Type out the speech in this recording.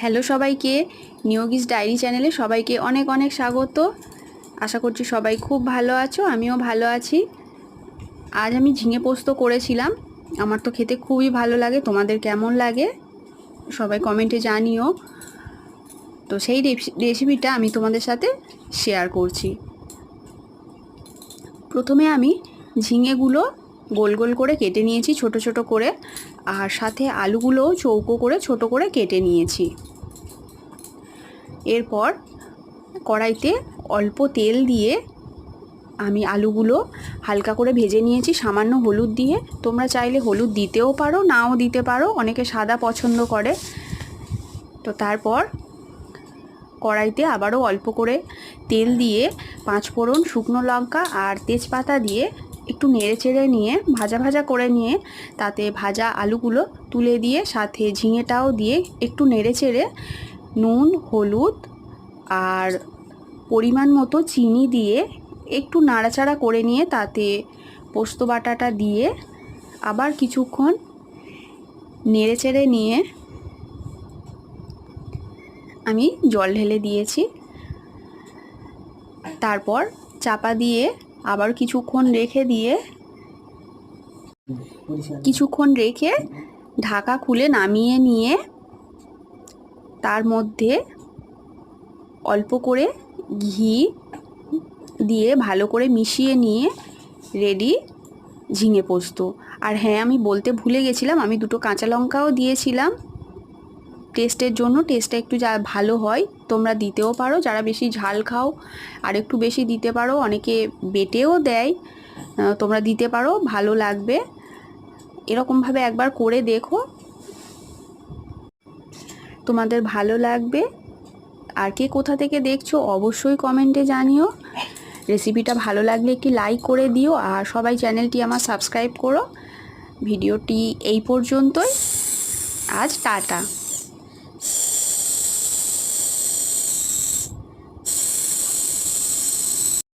Hello সবাইকে, নিয়োগিস diary চ্যানেলে সবাইকে অনেক অনেক স্বাগত। আশা করছি সবাই খুব ভালো আছো, আমিও ভালো আছি। আজ আমি ঝিঙে পোস্ত করেছিলাম। আমার তো খেতে খুবই ভালো লাগে, তোমাদের কেমন লাগে সবাই কমেন্টে জানিও। তো সেই রেসিপিটা আমি তোমাদের সাথে শেয়ার করছি। প্রথমে আমি ঝিঙেগুলো গোল গোল করে কেটে নিয়েছি ছোট ছোট করে, আর সাথে আলুগুলোও চৌকো করে ছোট করে কেটে নিয়েছি। এরপর কড়াইতে অল্প তেল দিয়ে আমি আলুগুলো হালকা করে ভেজে নিয়েছি সামান্য হলুদ দিয়ে। তোমরা চাইলে হলুদ দিতেও পারো, নাও দিতে পারো, অনেকে সাদা পছন্দ করে। তো তারপর কড়াইতে আবারও অল্প করে তেল দিয়ে 5 ফোড়ন, শুকনো লঙ্কা আর তেজপাতা দিয়ে একটু নেড়ে চেড়ে নিয়ে ভাজা ভাজা করে নিয়ে তাতে ভাজা আলুগুলো তুলে দিয়ে সাথে ঝিঙেটাও দিয়ে একটু নেড়ে চেড়ে নুন, হলুদ আর পরিমাণ মতো চিনি দিয়ে একটু নাড়াচাড়া করে নিয়ে তাতে পোস্ত বাটাটা দিয়ে আবার কিছুক্ষণ নেড়ে চেড়ে নিয়ে আমি জল ঢেলে দিয়েছি। তারপর চাপা দিয়ে আবার কিছুক্ষণ রেখে ঢাকা খুলে নামিয়ে নিয়ে তার মধ্যে অল্প করে ঘি দিয়ে ভালো করে মিশিয়ে নিয়ে রেডি ঝিঙে পোস্ত। আর হ্যাঁ, আমি বলতে ভুলে গেছিলাম, আমি 2টো কাঁচা লঙ্কাও দিয়েছিলাম টেস্টের জন্য। টেস্টটা একটু যা ভালো হয় তোমরা দিতেও পারো, যারা বেশি ঝাল খাও আর একটু বেশি দিতে পারো, অনেকে বেটেও দেয়, তোমরা দিতে পারো, ভালো লাগবে। এরকমভাবে একবার করে দেখো, তোমাদের ভালো লাগবে। আর কে কোথা থেকে দেখছো অবশ্যই কমেন্টে জানিও। রেসিপিটা ভালো লাগলে একটি লাইক করে দিও, আর সবাই চ্যানেলটি আমার সাবস্ক্রাইব করো। ভিডিওটি এই পর্যন্তই। আজ টাটা।